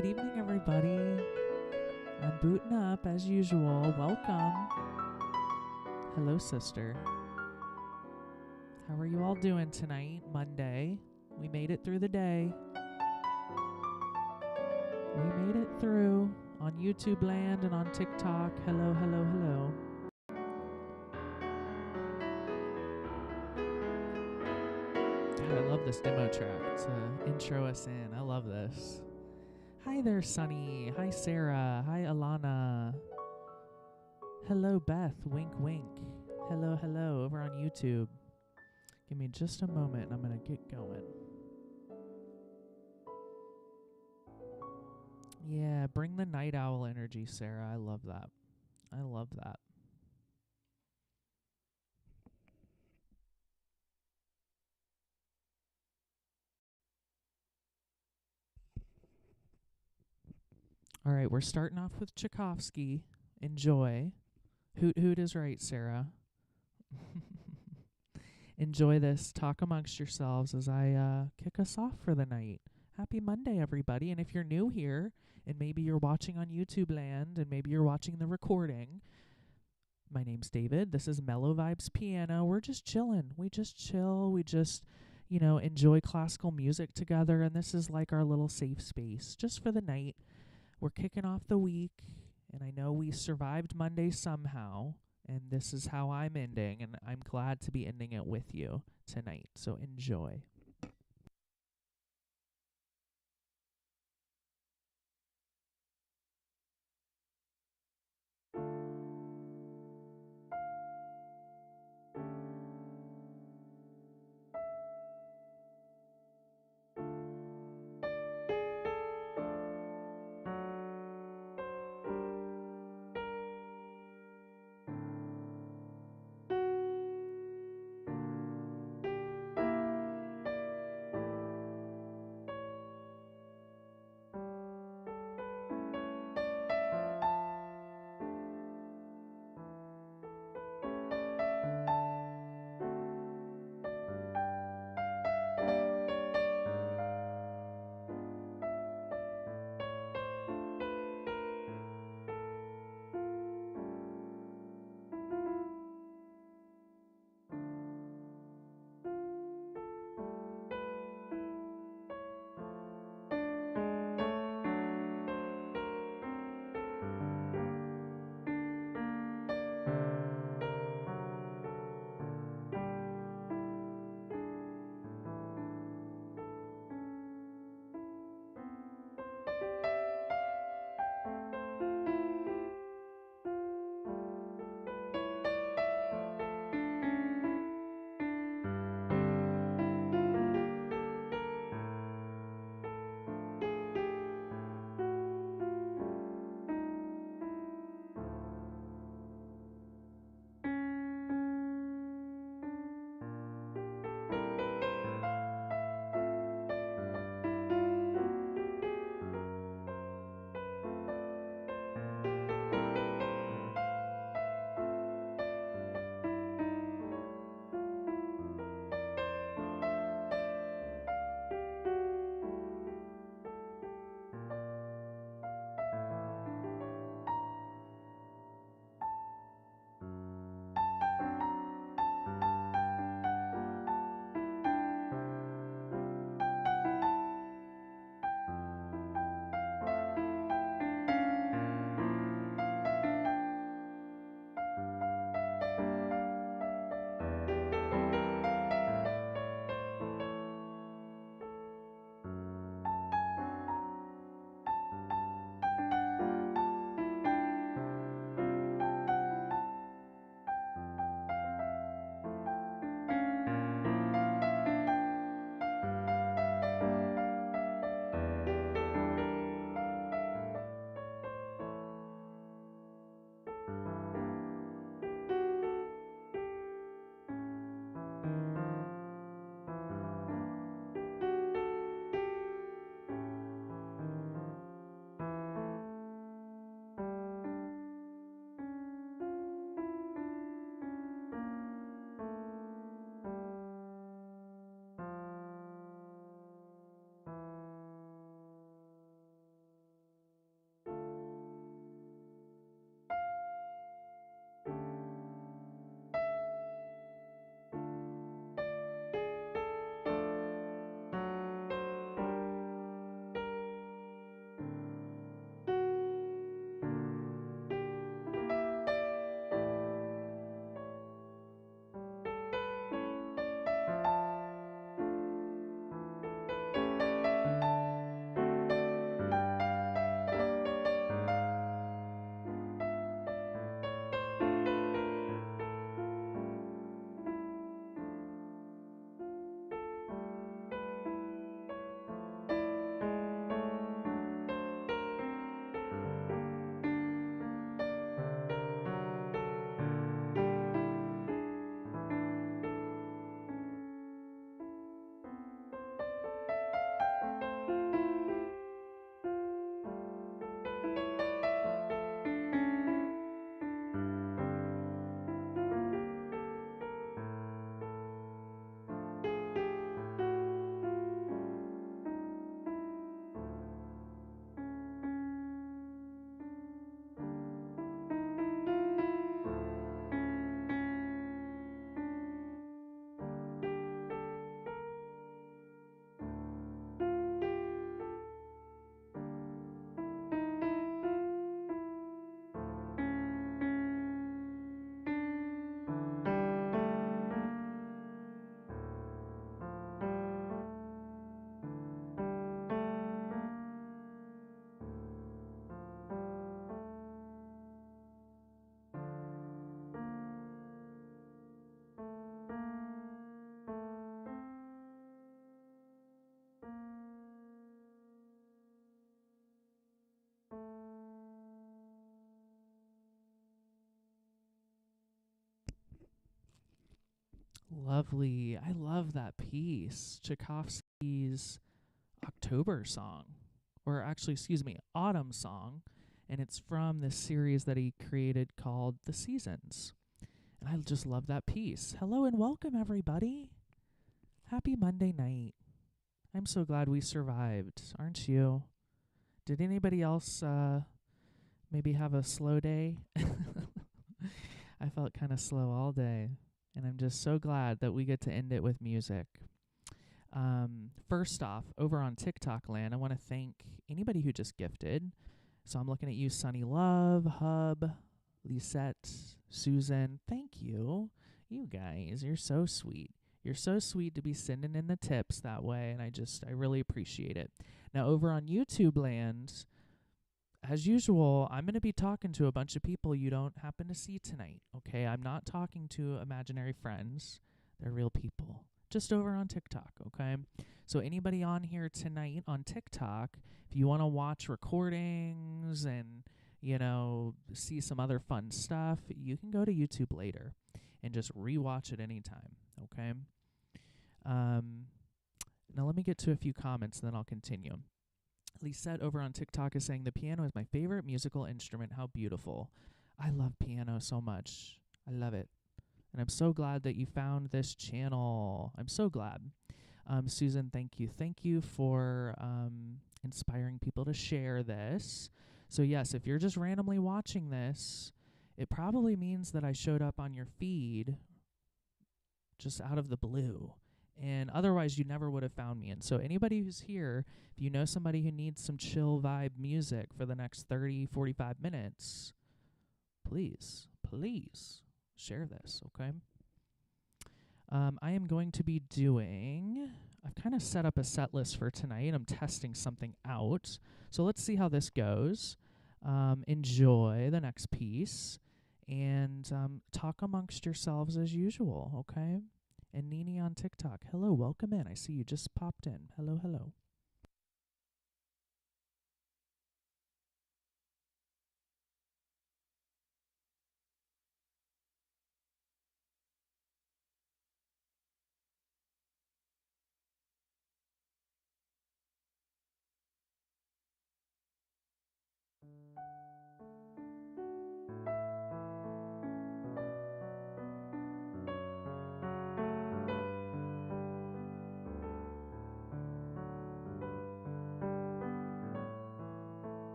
good evening, everybody. I'm booting up as usual. Welcome. Hello, sister. How are you all doing tonight, Monday? We made it through the day. We made it through on YouTube land and on TikTok. Hello, hello, hello. God, I love this demo track to intro us in. I love this. Hi there, Sunny. Hi, Sarah. Hi, Alana. Hello, Beth. Wink, wink. Hello, hello, over on YouTube. Give me just a moment and I'm going to get going. Yeah, bring the night owl energy, Sarah. I love that. I love that. All right, we're starting off with Tchaikovsky. Enjoy. Hoot hoot is right, Sarah. Enjoy this. Talk amongst yourselves as I kick us off for the night. Happy Monday, everybody. And if you're new here, and maybe you're watching on YouTube land, and maybe you're watching the recording, my name's David. This is Mellow Vibes Piano. We're just chilling. We just chill. We just, enjoy classical music together. And this is like our little safe space just for the night. We're kicking off the week, and I know we survived Monday somehow, and this is how I'm ending, and I'm glad to be ending it with you tonight. So enjoy. Lovely. I love that piece. Tchaikovsky's October song, or actually, excuse me, autumn song. And it's from this series that he created called The Seasons. And I just love that piece. Hello and welcome, everybody. Happy Monday night. I'm so glad we survived, aren't you? Did anybody else maybe have a slow day? I felt kind of slow all day, and I'm just so glad that we get to end it with music. First off, over on TikTok land, I want to thank anybody who just gifted. So I'm looking at you, Sunny Love, Hub, Lisette, Susan. Thank you. You guys, you're so sweet. You're so sweet to be sending in the tips that way, and I really appreciate it. Now, over on YouTube land, as usual, I'm going to be talking to a bunch of people you don't happen to see tonight, okay? I'm not talking to imaginary friends. They're real people. Just over on TikTok, okay? So anybody on here tonight on TikTok, if you want to watch recordings and, see some other fun stuff, you can go to YouTube later and just rewatch it anytime, okay? Now let me get to a few comments, then I'll continue. Lisette over on TikTok is saying, the piano is my favorite musical instrument. How beautiful. I love piano so much. I love it. And I'm so glad that you found this channel. I'm so glad. Susan, thank you. Thank you for inspiring people to share this. So yes, if you're just randomly watching this, it probably means that I showed up on your feed just out of the blue. And otherwise, you never would have found me. And so anybody who's here, if you know somebody who needs some chill vibe music for the next 30, 45 minutes, please share this, okay? I am going to be doing, I've kind of set up a set list for tonight. I'm testing something out. So let's see how this goes. Enjoy the next piece and talk amongst yourselves as usual, okay? And Nini on TikTok, hello, welcome in. I see you just popped in. Hello, hello.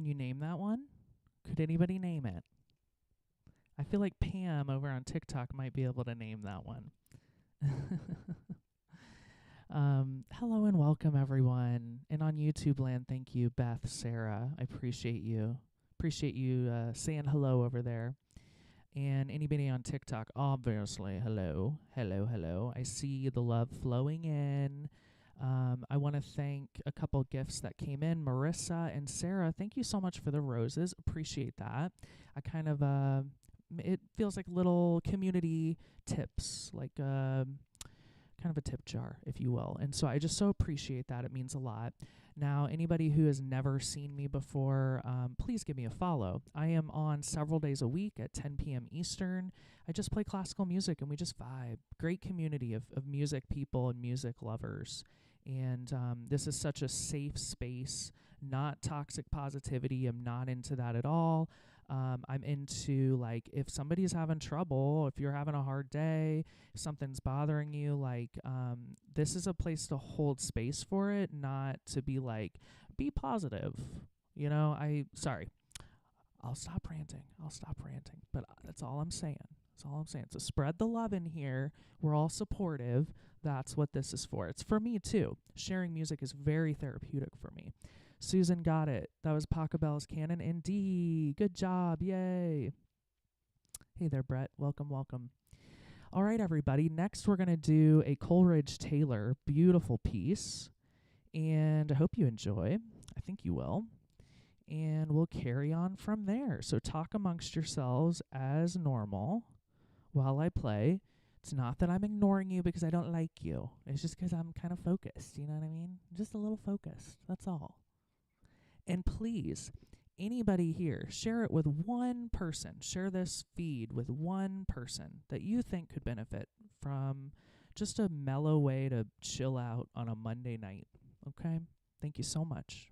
Can you name that one? Could anybody name it? I feel like Pam over on TikTok might be able to name that one. Hello and welcome, everyone. And on YouTube land, thank you, Beth, Sarah. I appreciate you. Appreciate you saying hello over there. And anybody on TikTok, obviously, hello, hello, hello. I see the love flowing in. I want to thank a couple gifts that came in. Marissa and Sarah, thank you so much for the roses. Appreciate that. I kind of, it feels like little community tips, like kind of a tip jar, if you will. And so I just so appreciate that. It means a lot. Now, anybody who has never seen me before, please give me a follow. I am on several days a week at 10 p.m. Eastern. I just play classical music and we just vibe. Great community of music people and music lovers. And this is such a safe space, not toxic positivity. I'm not into that at all. I'm into, like, if somebody's having trouble, if you're having a hard day, if something's bothering you, like, this is a place to hold space for it, not to be like, be positive. You know, I'll stop ranting. But that's all I'm saying. So spread the love in here. We're all supportive. That's what this is for. It's for me, too. Sharing music is very therapeutic for me. Susan got it. That was PACHELBEL Canon and D. Good job. Yay. Hey there, Brett. Welcome. All right, everybody. Next, we're going to do a Coleridge-Taylor beautiful piece. And I hope you enjoy. I think you will. And we'll carry on from there. So talk amongst yourselves as normal while I play. It's not that I'm ignoring you because I don't like you. It's just because I'm kind of focused. You know what I mean? Just a little focused. That's all. And please, anybody here, share it with one person. Share this feed with one person that you think could benefit from just a mellow way to chill out on a Monday night. Okay? Thank you so much.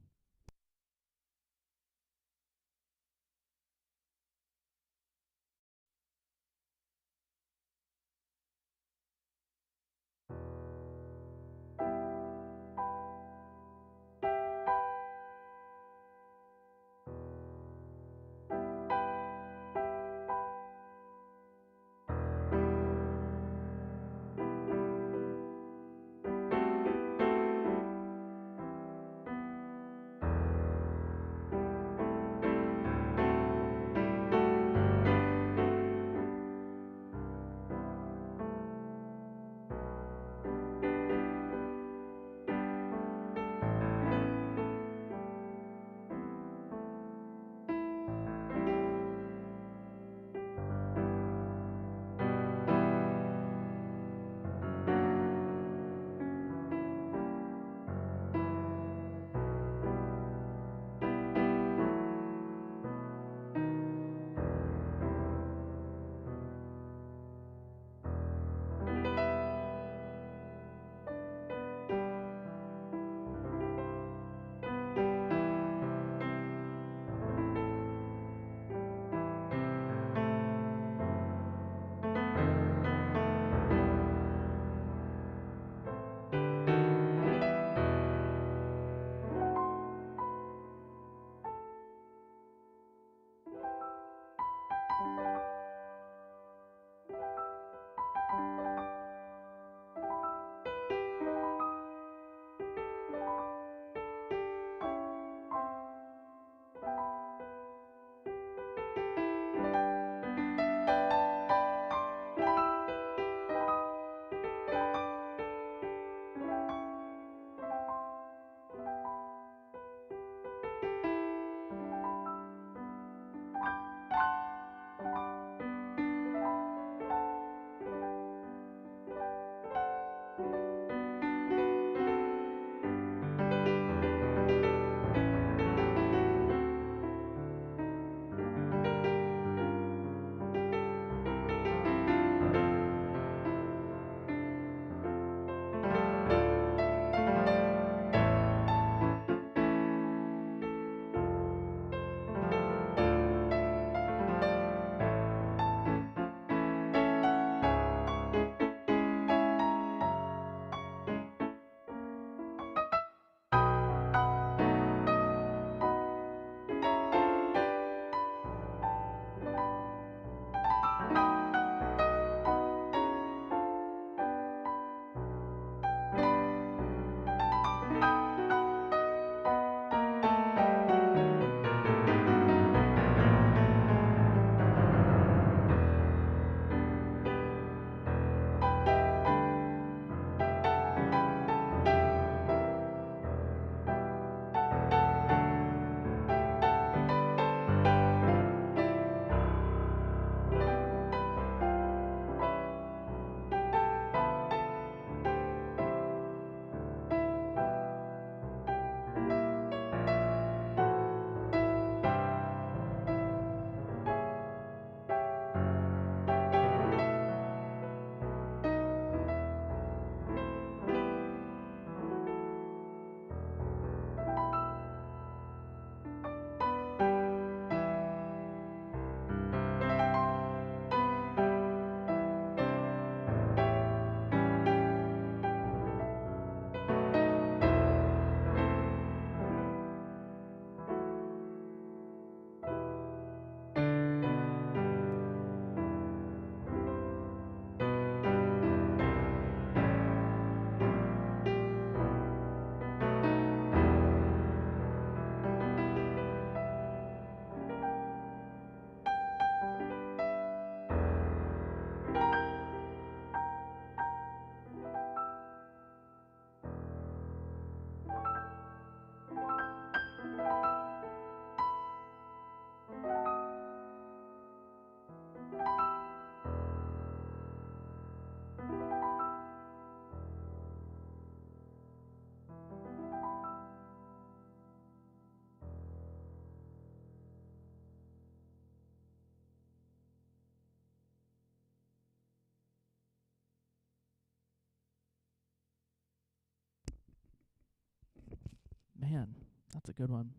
Man, that's a good one.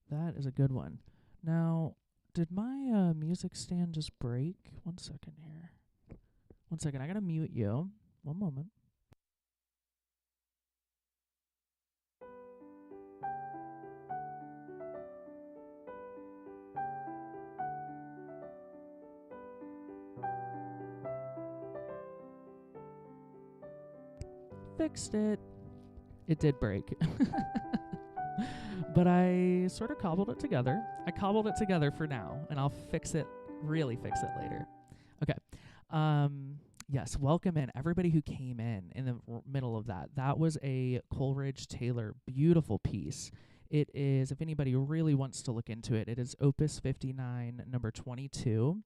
That is a good one. Now, did my music stand just break? 1 second here. 1 second. I gotta mute you. One moment. Fixed it. It did break. But I sort of cobbled it together. I cobbled it together for now, and I'll really fix it later. Okay. Yes, welcome in everybody who came in the middle of that. That was a Coleridge-Taylor beautiful piece. It is, if anybody really wants to look into it, it is Opus 59, number 22,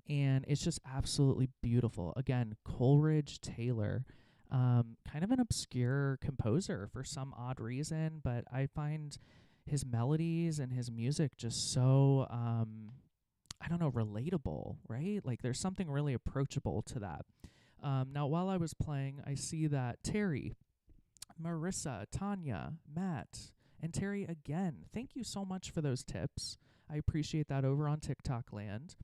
and it's just absolutely beautiful. Again, Coleridge-Taylor, kind of an obscure composer for some odd reason, but I find his melodies and his music just so, I don't know, relatable, right? Like there's something really approachable to that. Now, while I was playing, I see that Terry, Marissa, Tanya, Matt, and Terry again, thank you so much for those tips. I appreciate that over on TikTok land.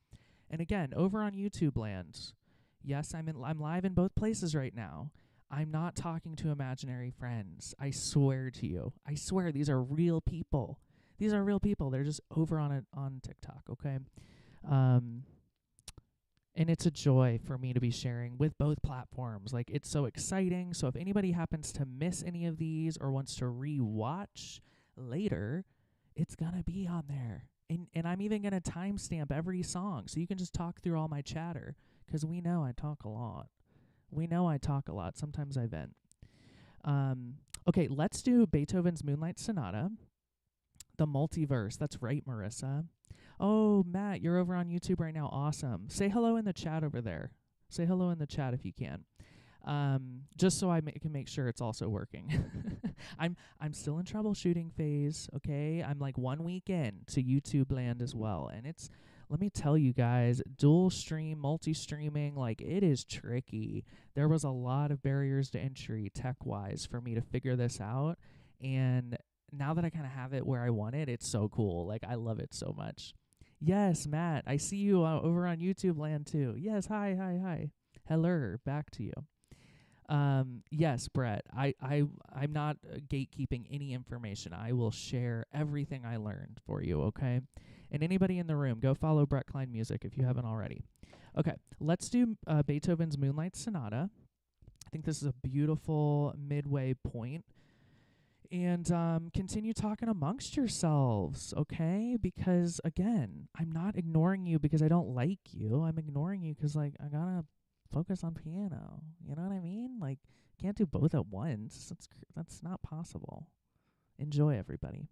And again, over on YouTube land. Yes, I'm live in both places right now. I'm not talking to imaginary friends. I swear to you. I swear these are real people. These are real people. They're just over on TikTok, okay? And it's a joy for me to be sharing with both platforms. Like, it's so exciting. So if anybody happens to miss any of these or wants to re-watch later, it's going to be on there. And I'm even going to timestamp every song so you can just talk through all my chatter, because we know I talk a lot. Sometimes I vent. Okay, let's do Beethoven's Moonlight Sonata, the multiverse. That's right, Marissa. Oh, Matt, you're over on YouTube right now. Awesome. Say hello in the chat over there. Say hello in the chat if you can. Just so I can make sure it's also working. I'm still in troubleshooting phase, okay? I'm like 1 week in to YouTube land as well, and it's, let me tell you guys, dual stream, multi-streaming, like, it is tricky. There was a lot of barriers to entry tech-wise for me to figure this out, and now that I kind of have it where I want it, it's so cool. Like, I love it so much. Yes, Matt, I see you over on YouTube land too. Yes, hi. Hello, back to you. Yes, Brett, I'm not gatekeeping any information. I will share everything I learned for you, okay? And anybody in the room, go follow Brett Klein Music if you haven't already. Okay, let's do Beethoven's Moonlight Sonata. I think this is a beautiful midway point. And continue talking amongst yourselves, okay? Because, again, I'm not ignoring you because I don't like you. I'm ignoring you because, like, I gotta focus on piano. You know what I mean? Like, can't do both at once. That's not possible. Enjoy, everybody.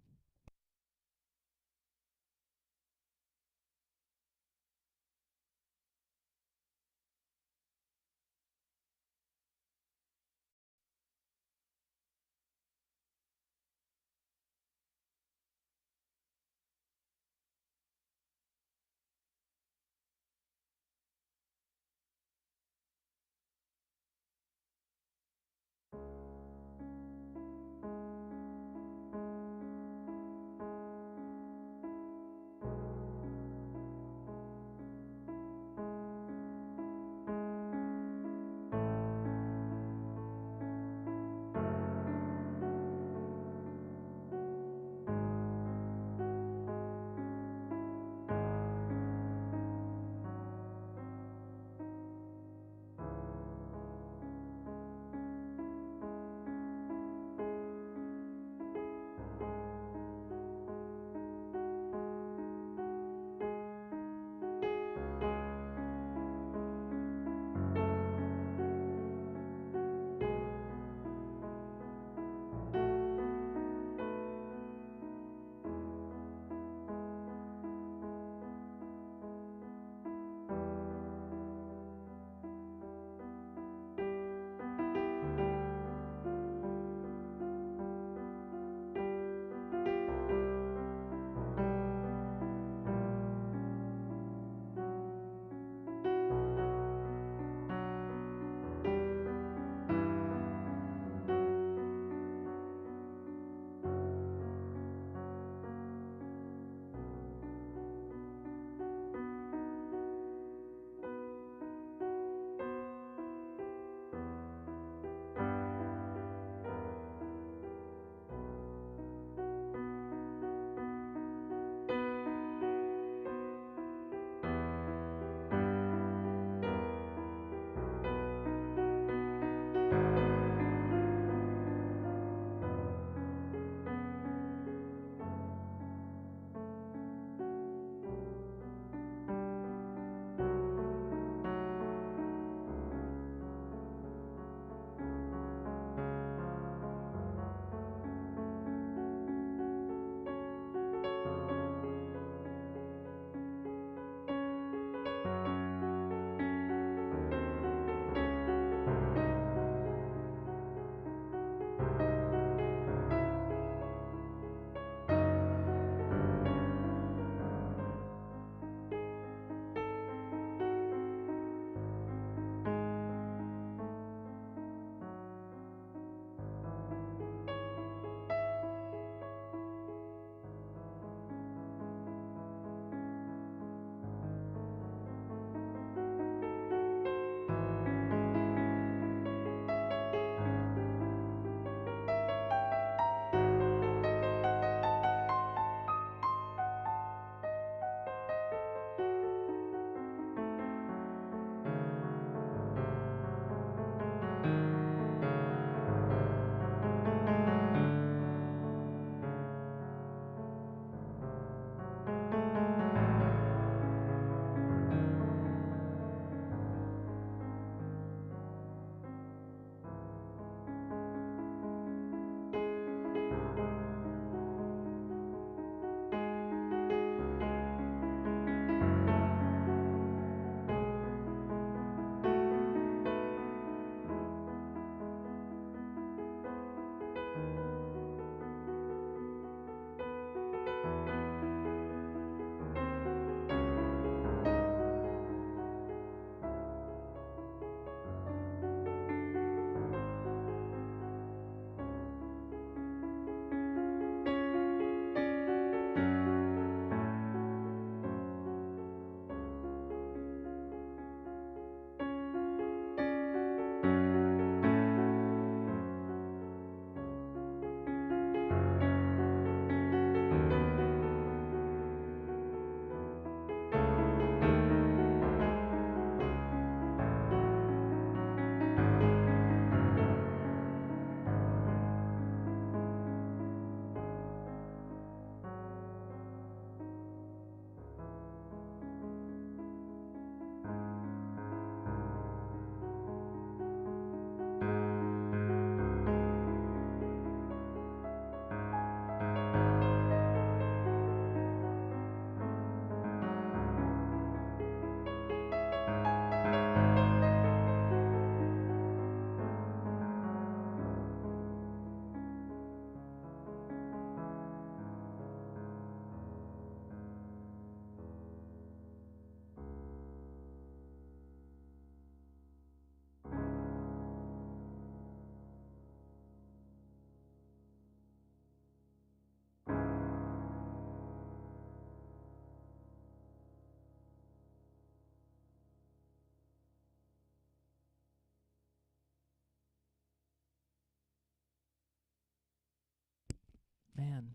Man,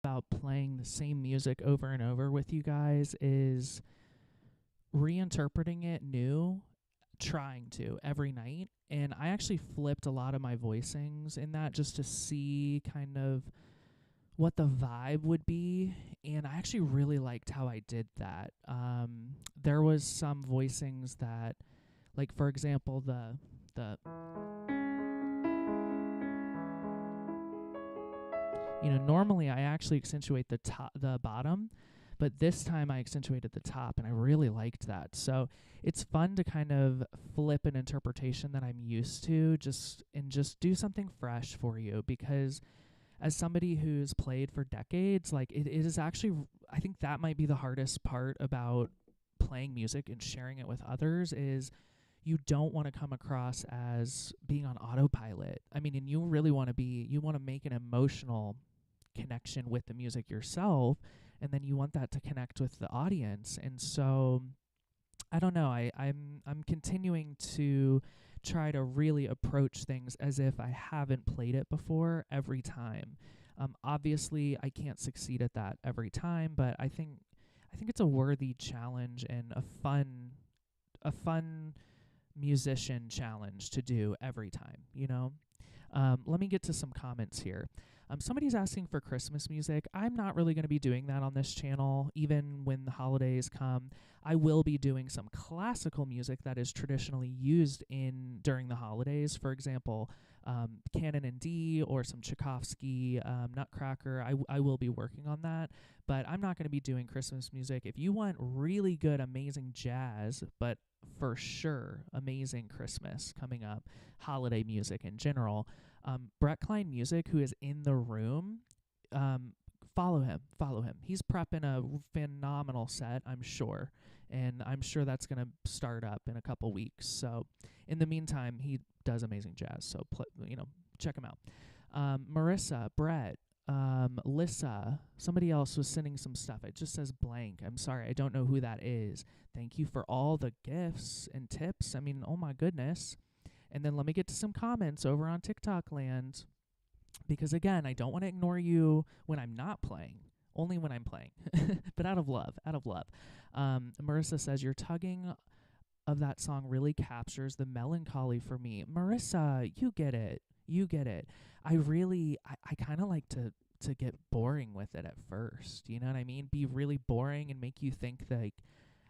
about playing the same music over and over with you guys is reinterpreting it new, trying to every night. And I actually flipped a lot of my voicings in that just to see kind of what the vibe would be. And I actually really liked how I did that. There was some voicings that, like, for example, the normally I actually accentuate the bottom, but this time I accentuated the top, and I really liked that. So it's fun to kind of flip an interpretation that I'm used to, just do something fresh for you, because as somebody who's played for decades, like it is actually, I think that might be the hardest part about playing music and sharing it with others is you don't want to come across as being on autopilot. I mean, and you really want to make an emotional connection with the music yourself, and then you want that to connect with the audience. And so I don't know, I'm continuing to try to really approach things as if I haven't played it before every time. Obviously I can't succeed at that every time, but I think it's a worthy challenge and a fun musician challenge to do every time, Let me get to some comments here. Somebody's asking for Christmas music. I'm not really going to be doing that on this channel, even when the holidays come. I will be doing some classical music that is traditionally used during the holidays. For example, Canon in D or some Tchaikovsky, Nutcracker. I will be working on that, but I'm not going to be doing Christmas music. If you want really good, amazing jazz, but for sure amazing Christmas coming up, holiday music in general, Brett Klein Music, who is in the room, follow him. He's prepping a phenomenal set, I'm sure, and I'm sure that's going to start up in a couple weeks. So in the meantime, he does amazing jazz, so check him out. Marissa, Brett, Lissa, somebody else was sending some stuff. It just says blank. I'm sorry, I don't know who that is. Thank you for all the gifts and tips. I mean, oh my goodness. And then let me get to some comments over on TikTok land, because again, I don't want to ignore you when I'm not playing, only when I'm playing, but out of love. Marissa says, your tugging of that song really captures the melancholy for me. Marissa, you get it. I kind of like to get boring with it at first. You know what I mean? Be really boring and make you think like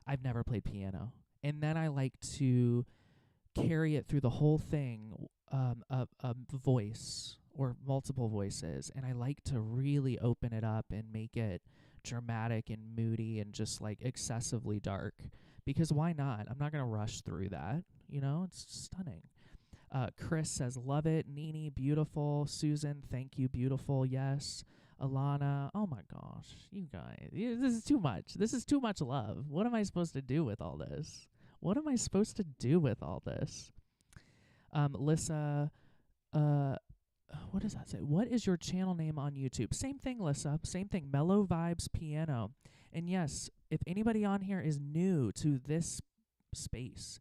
I've never played piano. And then I like to carry it through the whole thing, a voice or multiple voices, and I like to really open it up and make it dramatic and moody and just like excessively dark, because why not? I'm not going to rush through that, it's stunning. Chris says, love it. Nini, beautiful. Susan, thank you, beautiful. Yes. Alana, oh my gosh, you guys, this is too much. This is too much love. What am I supposed to do with all this? Lissa, what does that say? What is your channel name on YouTube? Same thing, Lissa. Same thing. Mellow Vibes Piano. And yes, if anybody on here is new to this space,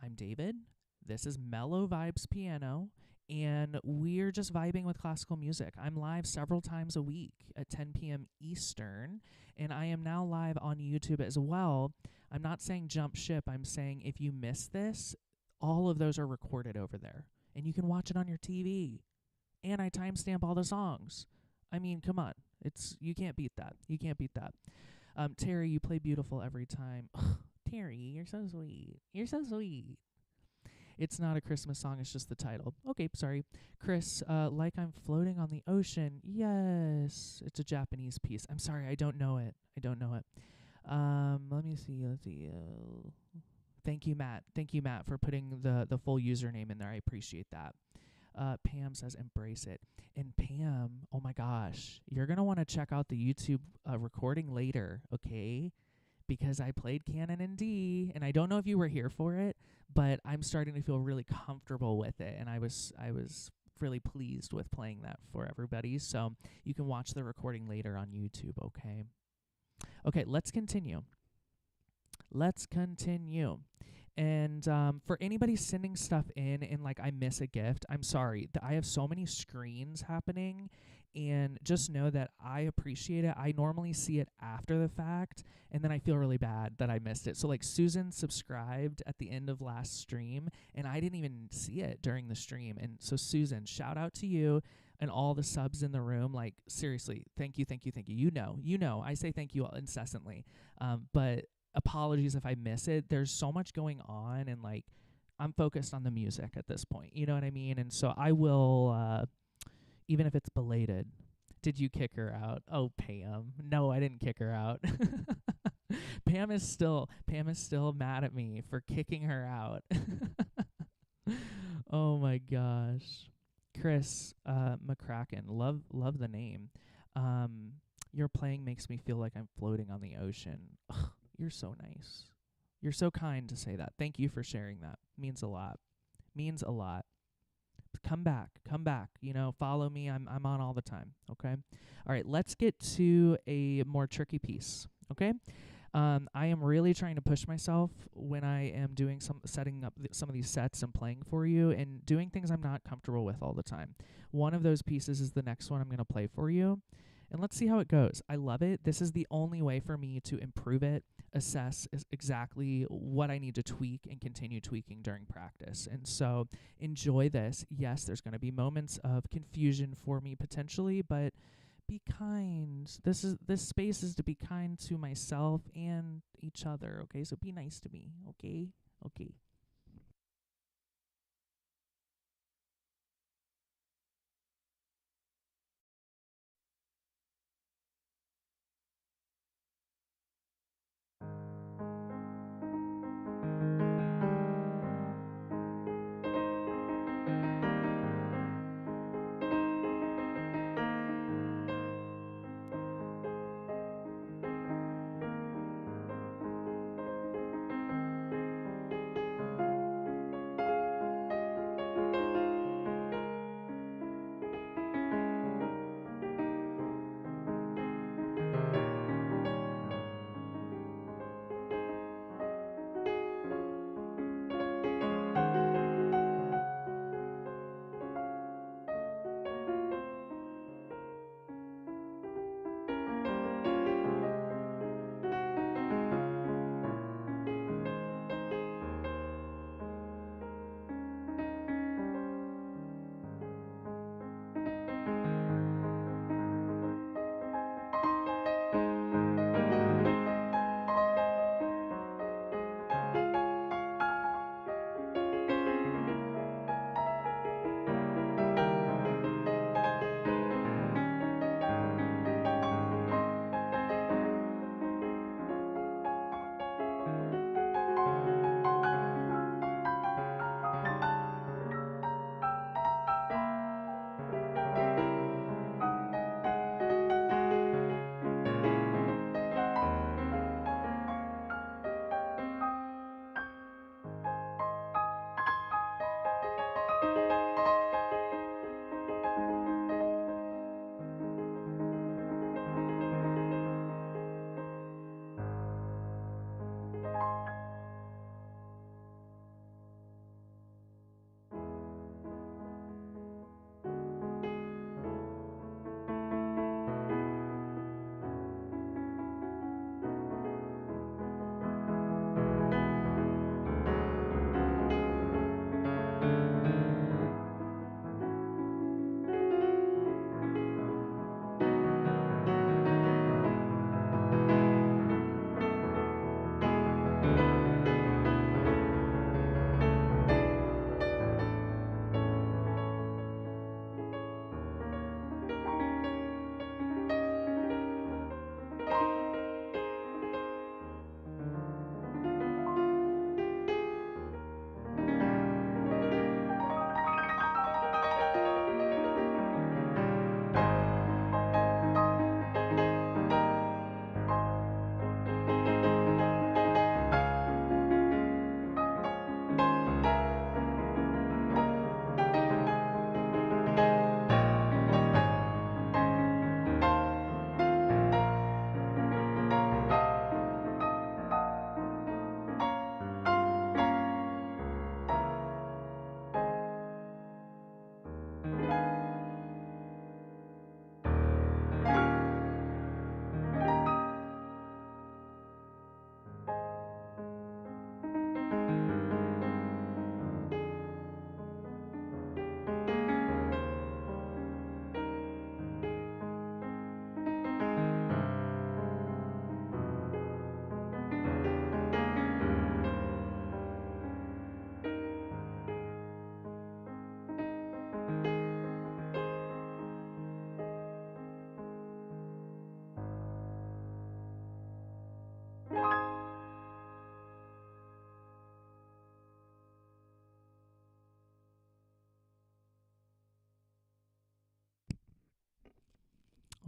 I'm David. This is Mellow Vibes Piano, and we're just vibing with classical music. I'm live several times a week at 10 p.m. Eastern, and I am now live on YouTube as well. I'm not saying jump ship. I'm saying if you miss this, all of those are recorded over there, and you can watch it on your TV. And I timestamp all the songs. I mean, come on. You can't beat that. Terry, you play beautiful every time. Terry, you're so sweet. It's not a Christmas song, it's just the title. Okay, sorry. Chris, like I'm floating on the ocean. Yes, it's a Japanese piece. I'm sorry, I don't know it. Let me see. Thank you, Matt, for putting the full username in there. I appreciate that. Pam says, embrace it. And Pam, oh my gosh, you're going to want to check out the YouTube recording later, okay? Because I played Canon in D, and I don't know if you were here for it, but I'm starting to feel really comfortable with it, and I was really pleased with playing that for everybody. So you can watch the recording later on YouTube, okay? Okay, let's continue. And for anybody sending stuff in and like I miss a gift, I'm sorry. I have so many screens happening, and just know that I appreciate it. I normally see it after the fact, and then I feel really bad that I missed it. So like Susan subscribed at the end of last stream, and I didn't even see it during the stream. And so Susan, shout out to you and all the subs in the room. Like seriously, thank you, thank you, thank you. You know, I say thank you incessantly. But apologies if I miss it. There's so much going on, and like I'm focused on the music at this point. You know what I mean? And so I will, even if it's belated. Did you kick her out? Oh, Pam. No, I didn't kick her out. Pam is still mad at me for kicking her out. Oh my gosh. Chris McCracken, love the name. Your playing makes me feel like I'm floating on the ocean. Ugh, you're so nice. You're so kind to say that. Thank you for sharing that. Means a lot. Means a lot. Come back. You know, follow me. I'm on all the time. Okay. All right. Let's get to a more tricky piece. Okay. I am really trying to push myself when I am doing setting up some of these sets and playing for you and doing things I'm not comfortable with all the time. One of those pieces is the next one I'm going to play for you. And let's see how it goes. I love it. This is the only way for me to improve it, assess exactly what I need to tweak, and continue tweaking during practice. And so enjoy this. Yes, there's going to be moments of confusion for me potentially, but be kind. This space is to be kind to myself and each other, okay? So be nice to me, okay? Okay.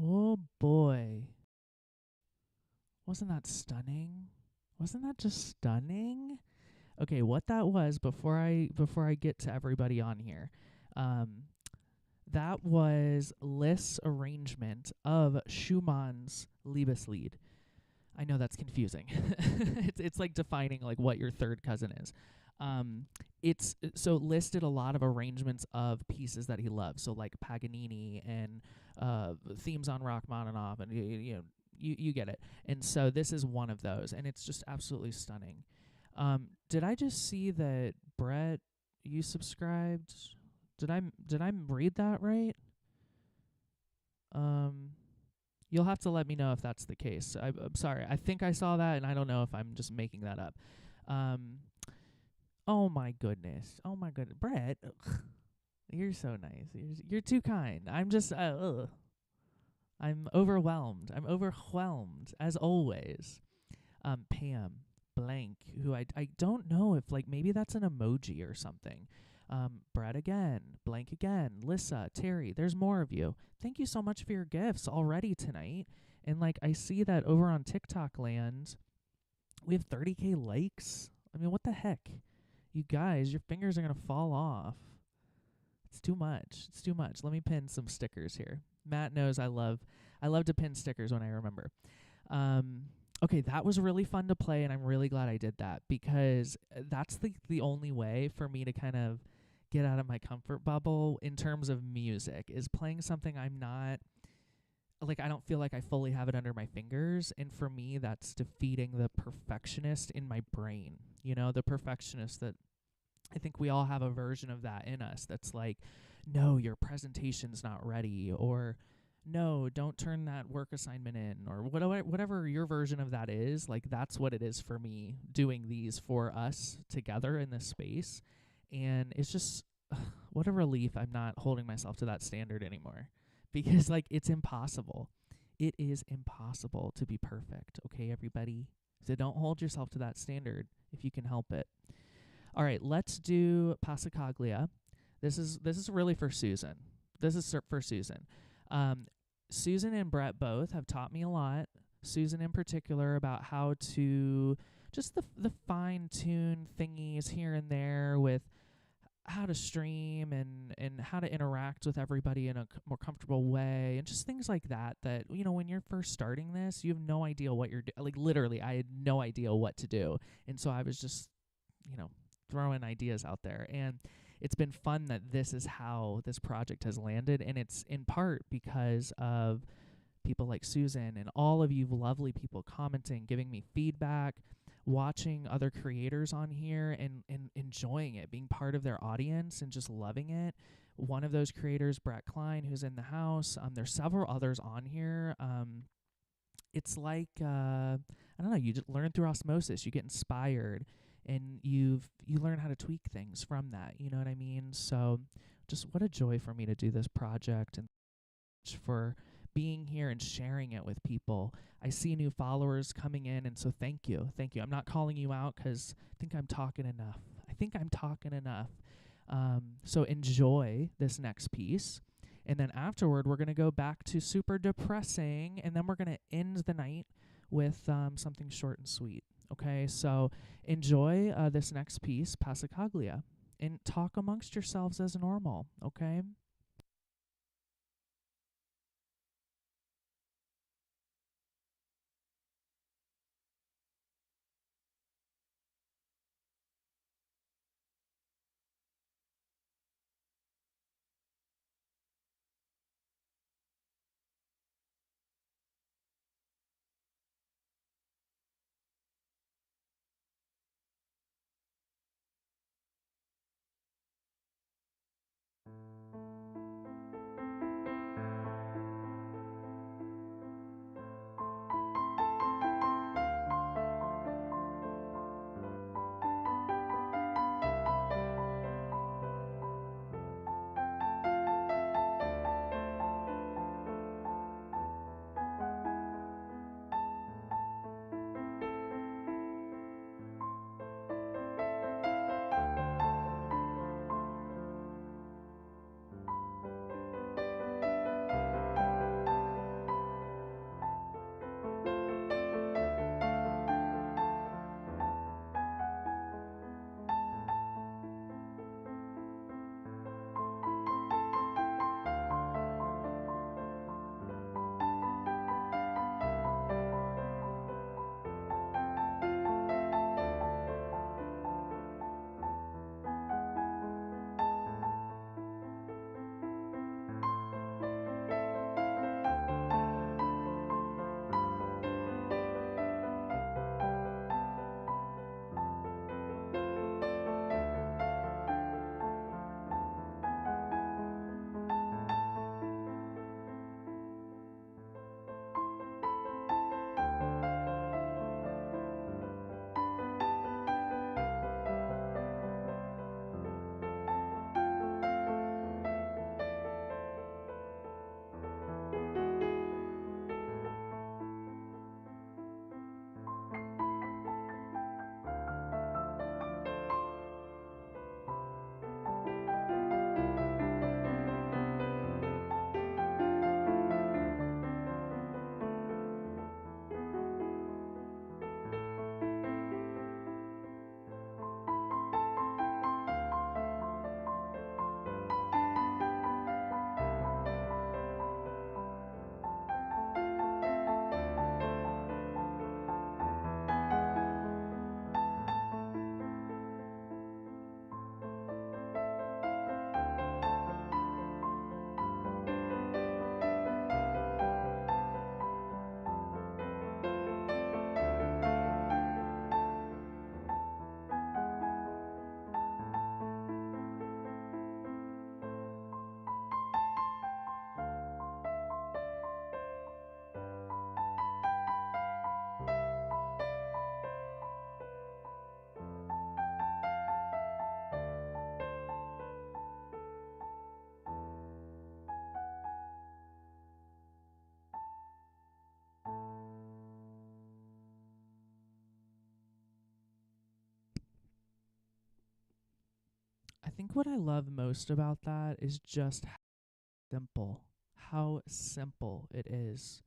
Oh boy. Wasn't that stunning? Wasn't that just stunning? Okay, what that was before I get to everybody on here. Um that was Liszt's arrangement of Schumann's Liebeslied. I know that's confusing. It's like defining like what your third cousin is. Um, it's so Liszt did a lot of arrangements of pieces that he loves. So like Paganini and themes on Rachmaninoff, and you know you get it. And so this is one of those, and it's just absolutely stunning. Did I just see that Brett you subscribed? Did I read that right? Um, You'll have to let me know if that's the case. I'm sorry. I think I saw that, and I don't know if I'm just making that up. Um, oh my goodness. Oh my goodness, Brett, you're so nice. You're too kind. I'm just, I'm overwhelmed. I'm overwhelmed as always. Pam blank, who I don't know if like maybe that's an emoji or something. Brett again, blank again, Lissa, Terry, there's more of you. Thank you so much for your gifts already tonight. And like I see that over on TikTok land, we have 30K likes. I mean, what the heck? You guys, your fingers are gonna fall off. It's too much. It's too much. Let me pin some stickers here. Matt knows I love to pin stickers when I remember. Um, okay, that was really fun to play, and I'm really glad I did that because that's the only way for me to kind of get out of my comfort bubble in terms of music is playing something I'm not like I don't feel like I fully have it under my fingers, and for me that's defeating the perfectionist in my brain. You know, the perfectionist that I think we all have a version of that in us that's like, no, your presentation's not ready, or no, don't turn that work assignment in, or whatever your version of that is. Like, that's what it is for me doing these for us together in this space. And it's just, what a relief I'm not holding myself to that standard anymore. Because, like, it's impossible. It is impossible to be perfect, okay, everybody? So don't hold yourself to that standard if you can help it. All right, let's do Passacaglia. This is really for Susan. This is for Susan. Um, Susan and Brett both have taught me a lot. Susan in particular about how to just the fine tune thingies here and there with how to stream and how to interact with everybody in a more comfortable way and just things like that you know when you're first starting this you have no idea what you're like literally I had no idea what to do, and so I was just you know throwing ideas out there, and it's been fun that this is how this project has landed, and it's in part because of people like Susan and all of you lovely people commenting, giving me feedback, watching other creators on here and enjoying it, being part of their audience and just loving it. One of those creators, Brett Klein, who's in the house. There's several others on here. It's like I don't know. You just learn through osmosis. You get inspired, and you learn how to tweak things from that. You know what I mean? So, just what a joy for me to do this project and for being here and sharing it with people. I see new followers coming in, and so thank you. Thank you. I'm not calling you out because I think I'm talking enough. So enjoy this next piece. And then afterward, we're going to go back to super depressing, and then we're going to end the night with something short and sweet. Okay, so enjoy this next piece, Passacaglia, and talk amongst yourselves as normal, okay? think what I love most about that is just how simple it is.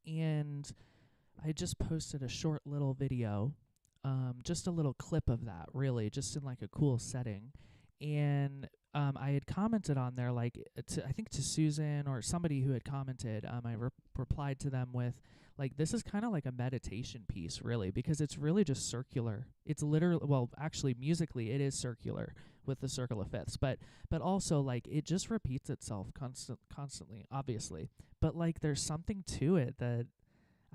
And I just posted a short little video, just a little clip of that, really, just in like a cool setting. And I had commented on there, like, I think to Susan or somebody who had commented, I replied to them with, like, this is kind of like a meditation piece, really, because it's really just circular. It's literally, well, actually, musically, it is circular with the circle of fifths, but also, like, it just repeats itself constantly, obviously. But, like, there's something to it that,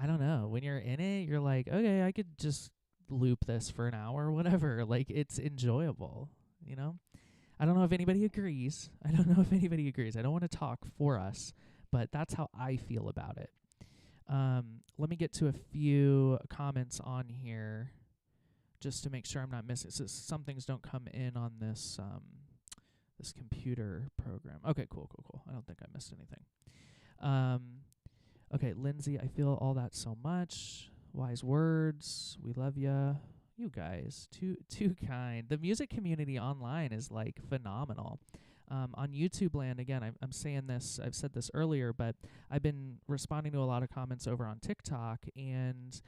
I don't know, when you're in it, you're like, okay, I could just loop this for an hour or whatever. Like, it's enjoyable, you know? I don't know if anybody agrees. I don't want to talk for us, but that's how I feel about it. Let me get to a few comments on here just to make sure I'm not missing. So some things don't come in on this this computer program. Okay, cool. I don't think I missed anything. Okay, Lindsay, I feel all that so much. Wise words. We love ya. You guys, too kind. The music community online is like phenomenal. On YouTube land, again, I'm saying this, I've said this earlier, but I've been responding to a lot of comments over on TikTok, and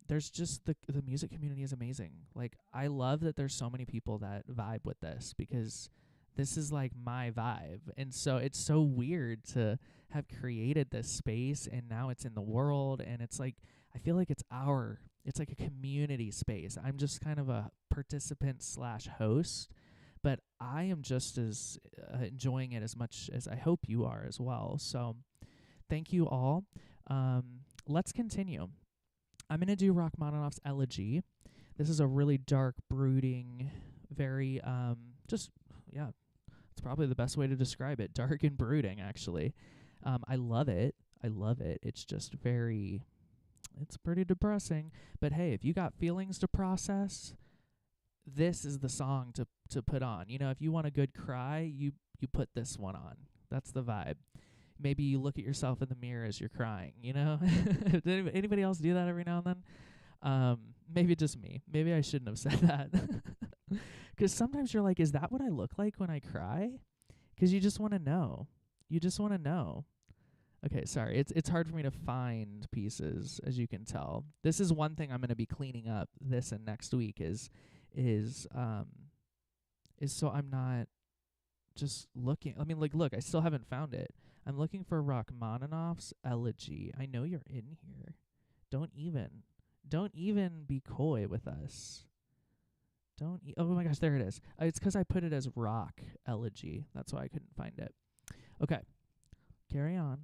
there's just the music community is amazing. Like, I love that there's so many people that vibe with this, because this is like my vibe. And so it's so weird to have created this space, and now it's in the world, and it's like, I feel like it's like a community space. I'm just kind of a participant / host, but I am just as enjoying it as much as I hope you are as well. So thank you all. Let's continue. I'm going to do Rachmaninoff's Elegie. This is a really dark, brooding, very, it's probably the best way to describe it. Dark and brooding, actually. I love it. It's just it's pretty depressing. But hey, if you got feelings to process, this is the song to put on. You know, if you want a good cry, you put this one on. That's the vibe. Maybe you look at yourself in the mirror as you're crying, you know? Did anybody else do that every now and then? Maybe just me. Maybe I shouldn't have said that. Because sometimes you're like, is that what I look like when I cry? Because you just want to know. Okay, sorry. It's hard for me to find pieces, as you can tell. This is one thing I'm going to be cleaning up this and next week is so I'm not just looking. I mean, like, look, I still haven't found it. I'm looking for Rachmaninoff's Elegie. I know you're in here. Don't even be coy with us. Oh my gosh, there it is. It's because I put it as Rock Elegie. That's why I couldn't find it. Okay, carrying on.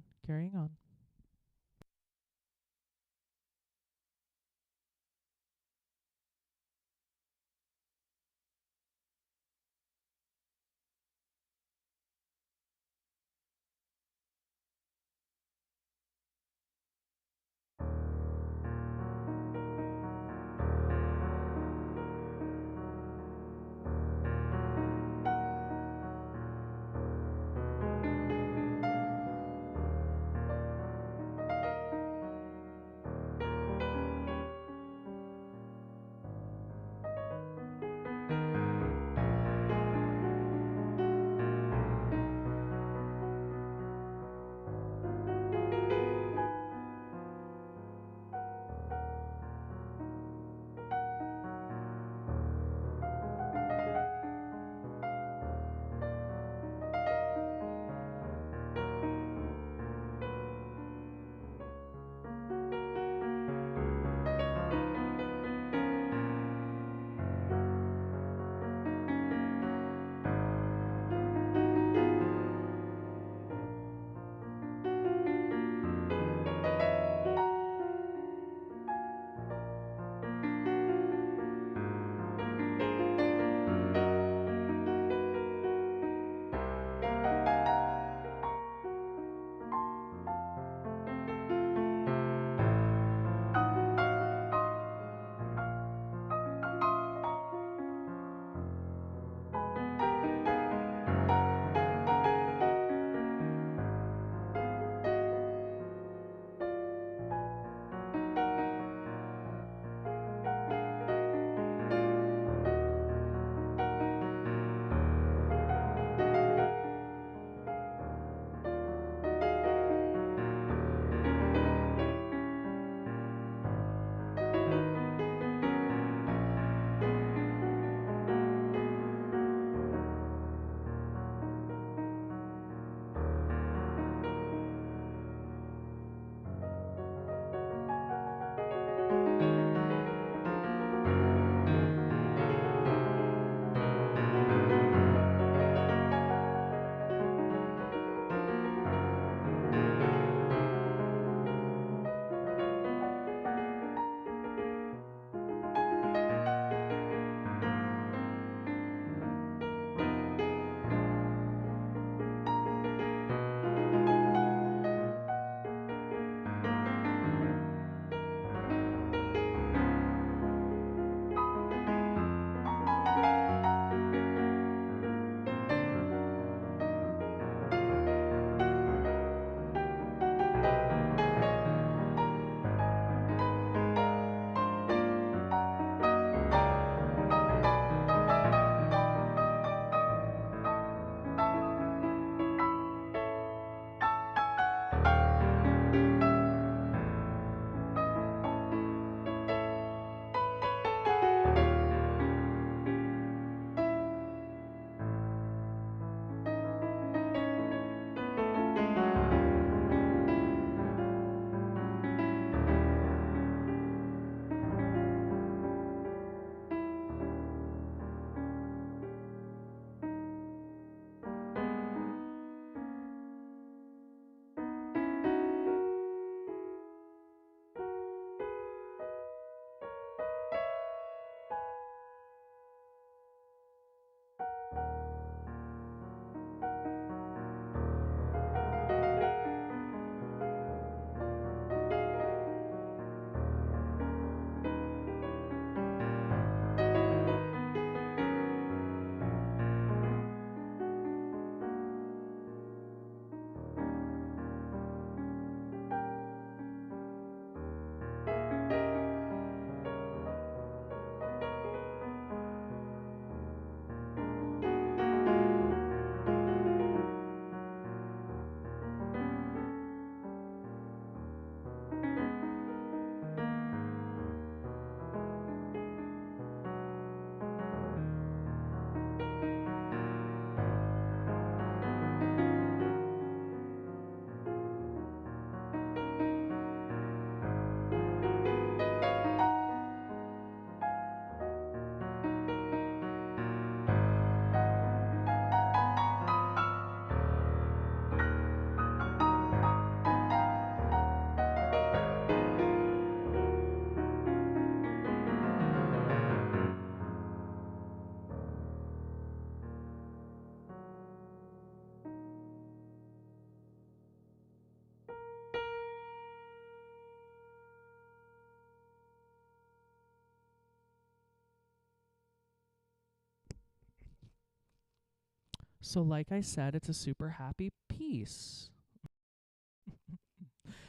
So like I said, it's a super happy piece.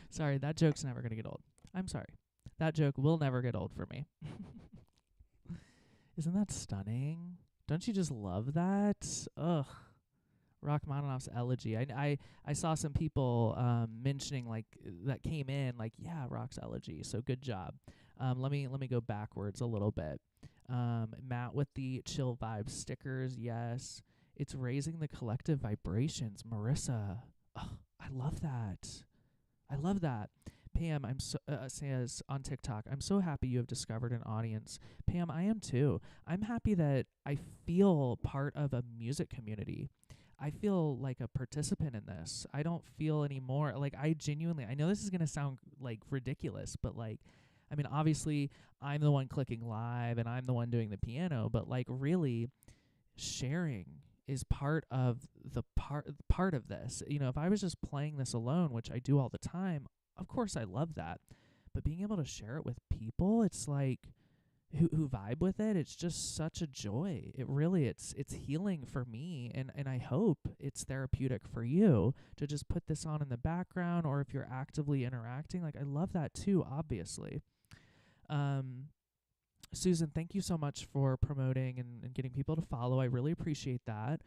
Sorry, that joke's never going to get old. I'm sorry. That joke will never get old for me. Isn't that stunning? Don't you just love that? Ugh. Rachmaninoff's Elegie. I saw some people mentioning like that came in like, yeah, Rock's Elegie. So good job. Let me go backwards a little bit. Matt with the chill vibes stickers. Yes, it's raising the collective vibrations. Marissa, I love that. I love that. Pam, says on TikTok, I'm so happy you have discovered an audience. Pam, I am too. I'm happy that I feel part of a music community. I feel like a participant in this. I don't feel anymore like I know this is going to sound like ridiculous, but like, I mean, obviously I'm the one clicking live and I'm the one doing the piano, but like really sharing is part of the part of this. You know, if I was just playing this alone, which I do all the time, of course I love that. But being able to share it with people, it's like who vibe with it, it's just such a joy. It really it's healing for me, and I hope it's therapeutic for you to just put this on in the background, or if you're actively interacting, like I love that too, obviously. Susan, thank you so much for promoting and getting people to follow. I really appreciate that.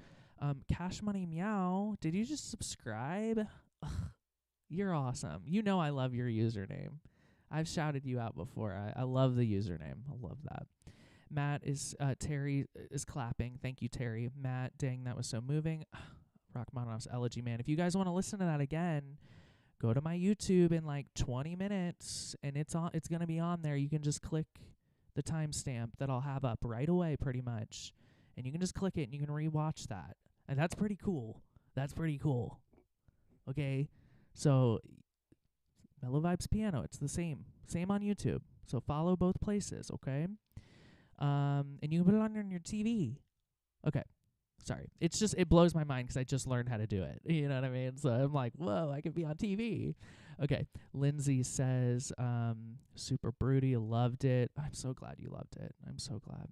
Cash Money Meow, did you just subscribe? Ugh, you're awesome. You know I love your username. I've shouted you out before. I love the username. I love that. Terry is clapping. Thank you, Terry. Matt, dang, that was so moving. Rachmaninoff's Elegie, man. If you guys want to listen to that again, go to my YouTube in like 20 minutes, and it's going to be on there. You can just click the timestamp that I'll have up right away, pretty much, and you can just click it and you can rewatch that, and that's pretty cool. That's pretty cool. Okay, so Mellow Vibes Piano, it's the same on YouTube. So follow both places, okay? And you can put it on your TV. Okay. Sorry. It blows my mind because I just learned how to do it. You know what I mean? So I'm like, whoa, I could be on TV. Okay. Lindsay says, super broody, loved it. I'm so glad you loved it. I'm so glad.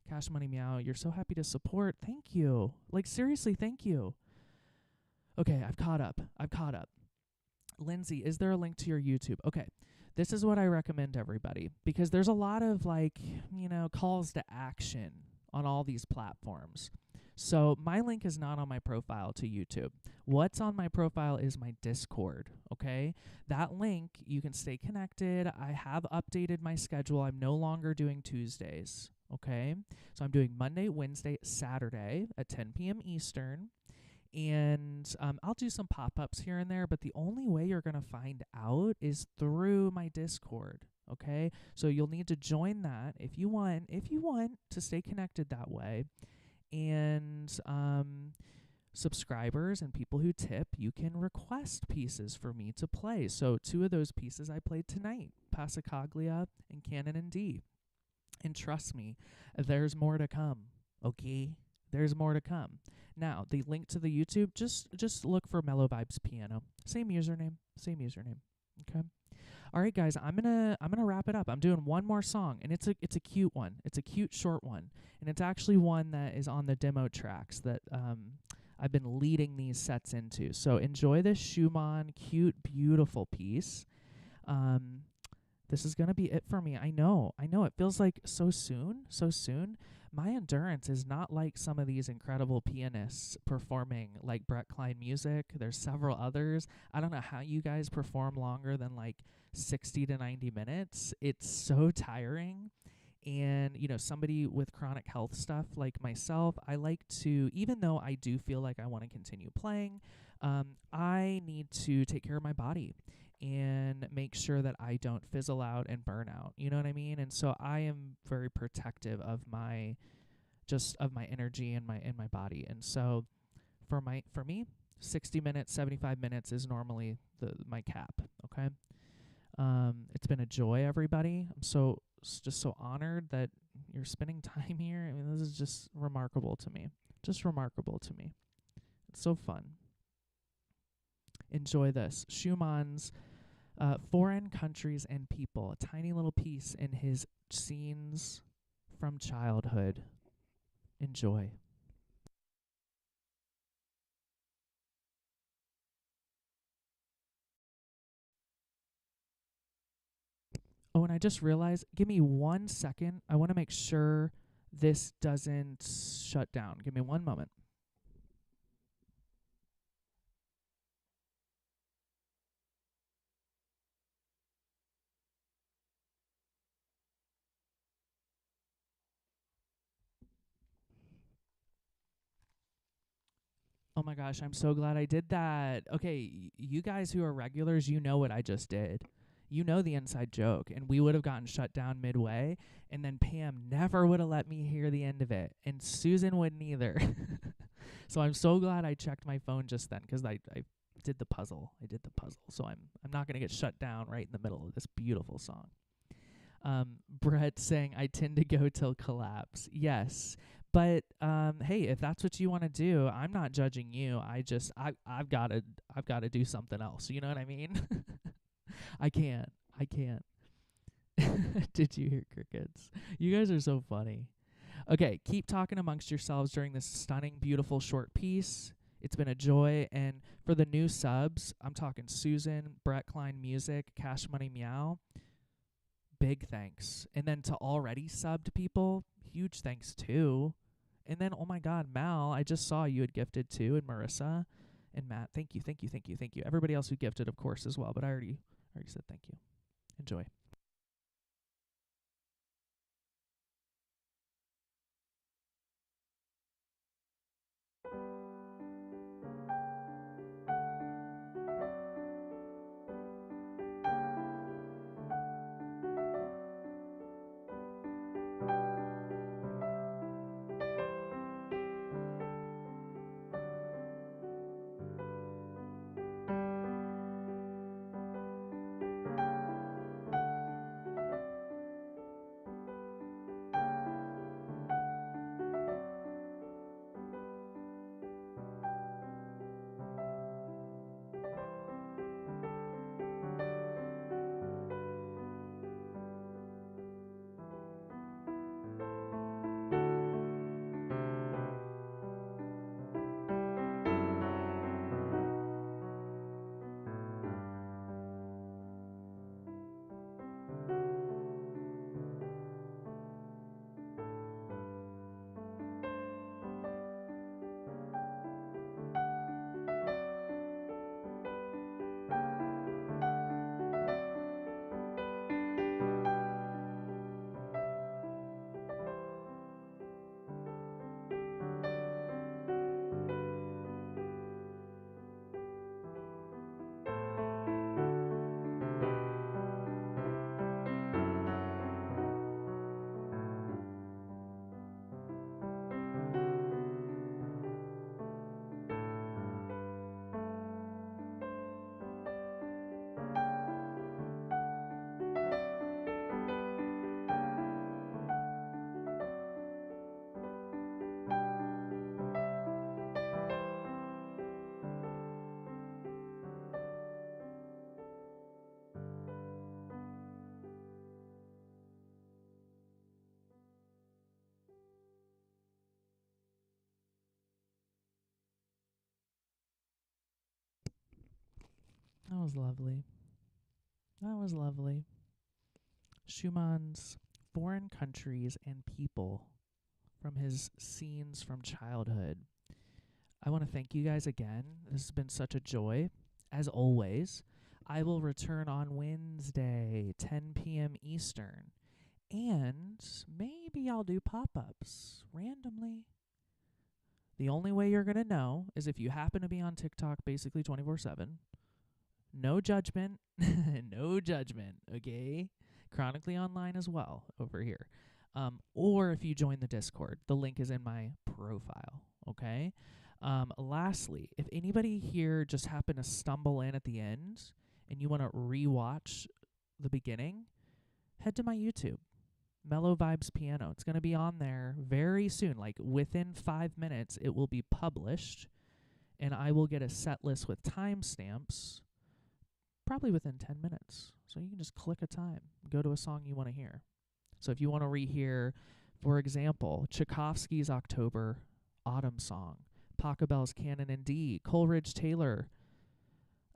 Cash Money Meow, you're so happy to support. Thank you. Like, seriously, thank you. Okay, I've caught up. Lindsay, is there a link to your YouTube? Okay. This is what I recommend everybody, because there's a lot of like, calls to action on all these platforms. So my link is not on my profile to YouTube. What's on my profile is my Discord, okay? That link, you can stay connected. I have updated my schedule. I'm no longer doing Tuesdays, okay? So I'm doing Monday, Wednesday, Saturday at 10 p.m. Eastern. And I'll do some pop-ups here and there, but the only way you're going to find out is through my Discord, okay? So you'll need to join that if you want to stay connected that way. And subscribers and people who tip, you can request pieces for me to play. So 2 of those pieces I played tonight, Passacaglia and Canon in D. And trust me, there's more to come, okay? There's more to come. Now, the link to the YouTube, just look for Mellow Vibes Piano. Same username. Okay. All right, guys, I'm gonna wrap it up. I'm doing one more song, and it's a cute one. It's a cute short one, and it's actually one that is on the demo tracks that I've been leading these sets into. So enjoy this Schumann, cute, beautiful piece. This is gonna be it for me. I know. It feels like so soon. My endurance is not like some of these incredible pianists performing like Brett Klein music. There's several others. I don't know how you guys perform longer than like 60 to 90 minutes. It's so tiring. And, somebody with chronic health stuff like myself, I like to, even though I do feel like I want to continue playing, I need to take care of my body and make sure that I don't fizzle out and burn out. You know what I mean? And so I am very protective of my energy and my body. And so for me, 60 minutes, 75 minutes is normally my cap, okay? It's been a joy, everybody. I'm just so honored that you're spending time here. I mean, this is just remarkable to me. It's so fun. Enjoy this. Schumann's Foreign Countries and People, a tiny little piece in his Scenes from Childhood. Enjoy. Oh, and I just realized, give me 1 second. I want to make sure this doesn't shut down. Give me 1 moment. Oh my gosh, I'm so glad I did that. Okay, you guys who are regulars, you know what I just did. You know the inside joke, and we would have gotten shut down midway, and then Pam never would have let me hear the end of it, and Susan wouldn't either. So I'm so glad I checked my phone just then, because I did the puzzle. I did the puzzle, so I'm not gonna get shut down right in the middle of this beautiful song. Brett saying, I tend to go till collapse. Yes. But hey, if that's what you want to do, I'm not judging you. I've gotta do something else. You know what I mean? I can't. Did you hear crickets? You guys are so funny. Okay, keep talking amongst yourselves during this stunning, beautiful short piece. It's been a joy. And for the new subs, I'm talking Susan, Brett Klein Music, Cash Money Meow. Big thanks. And then to already subbed people, huge thanks too. And then, oh my God, Mal, I just saw you had gifted too, and Marissa and Matt. Thank you. Everybody else who gifted, of course, as well, but I already said thank you. Enjoy. That was lovely. Schumann's Foreign Countries and People from his Scenes from Childhood. I want to thank you guys again. This has been such a joy. As always, I will return on Wednesday, 10 p.m. Eastern. And maybe I'll do pop-ups randomly. The only way you're going to know is if you happen to be on TikTok basically 24/7. No judgment. No judgment, okay? Chronically Online as well over here. Or if you join the Discord. The link is in my profile, okay? Lastly, if anybody here just happened to stumble in at the end and you want to rewatch the beginning, head to my YouTube, Mellow Vibes Piano. It's going to be on there very soon. Like within 5 minutes, it will be published, and I will get a set list with timestamps probably within 10 minutes. So you can just click a time, go to a song you want to hear. So if you want to rehear, for example, Tchaikovsky's October Autumn Song, PACHELBEL Canon in D, Coleridge-Taylor.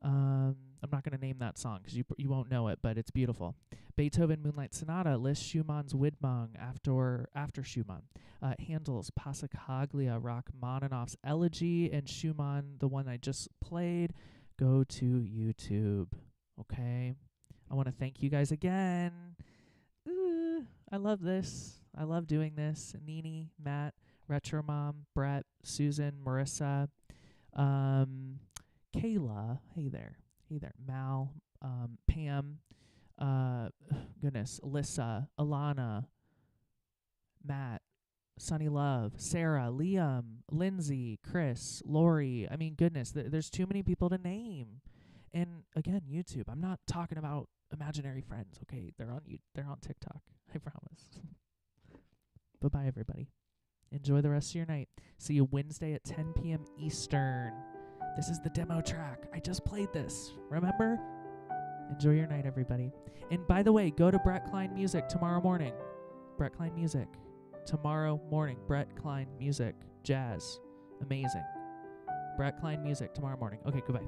I'm not going to name that song because you won't know it, but it's beautiful. Beethoven Moonlight Sonata, Liszt-Schumann's Widmung after Schumann, Handel's Passacaglia, Rachmaninoff's Elegie, and Schumann, the one I just played. Go to YouTube, okay? I want to thank you guys again. Ooh, I love this. I love doing this. Nini, Matt, Retro Mom, Brett, Susan, Marissa, Kayla, hey there, Mal, Pam, Alyssa, Alana, Matt, Sunny Love, Sarah, Liam, Lindsay, Chris, Lori. I mean, goodness, there's too many people to name. And again, YouTube. I'm not talking about imaginary friends, okay? They're on TikTok, I promise. Bye-bye, everybody. Enjoy the rest of your night. See you Wednesday at 10 p.m. Eastern. This is the demo track. I just played this. Remember? Enjoy your night, everybody. And by the way, go to Brett Klein Music tomorrow morning. Brett Klein Music. Tomorrow morning. Brett Klein Music. Jazz. Amazing. Brett Klein Music tomorrow morning. Okay, goodbye.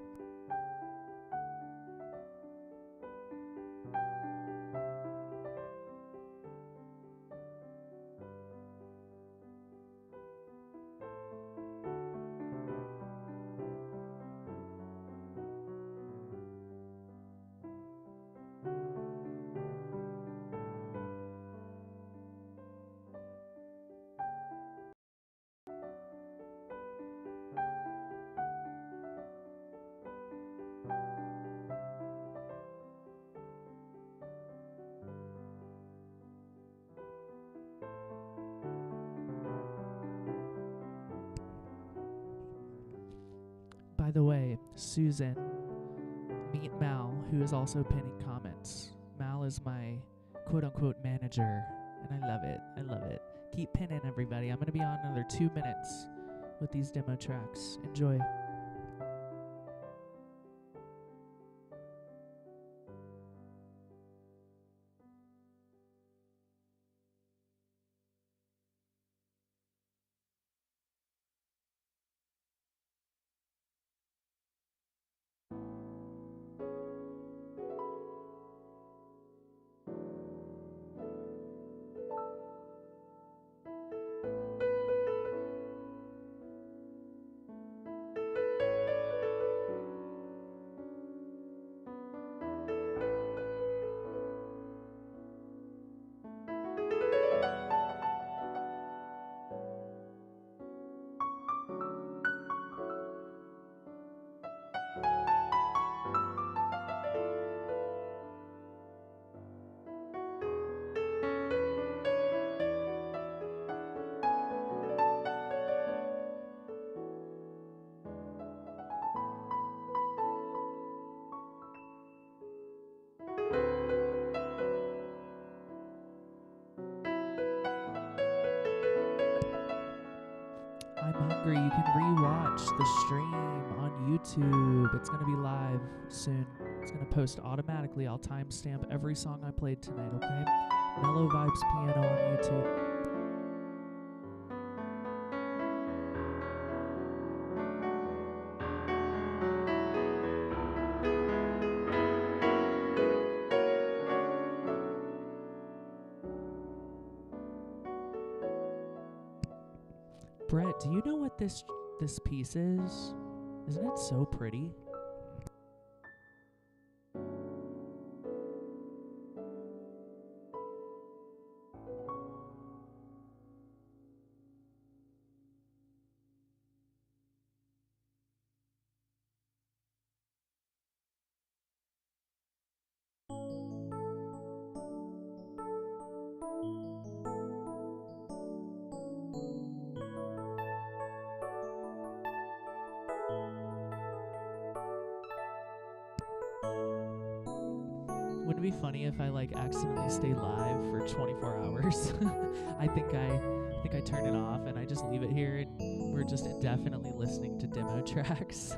By the way, Susan, meet Mal, who is also pinning comments. Mal is my quote-unquote manager, and I love it. I love it. Keep pinning, everybody. I'm going to be on another 2 minutes with these demo tracks. Enjoy. I'm hungry. You can rewatch the stream on YouTube. It's going to be live soon. It's going to post automatically. I'll timestamp every song I played tonight, okay? Mellow Vibes Piano on YouTube. Brett, do you know what this piece is? Isn't it so pretty? Wouldn't it be funny if I accidentally stay live for 24 hours? I think I turn it off and I just leave it here and we're just indefinitely listening to demo tracks.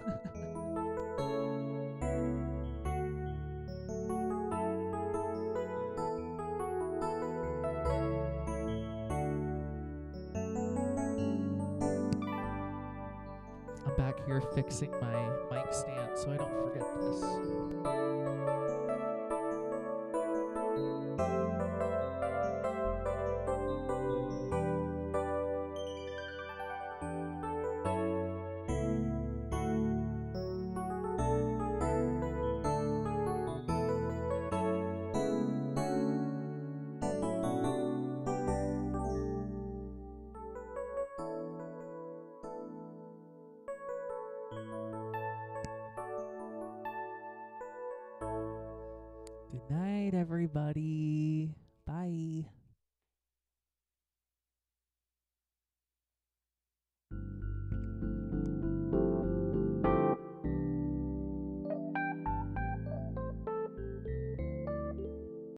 I'm back here fixing my mic stand so I don't forget this. Night, everybody. Bye.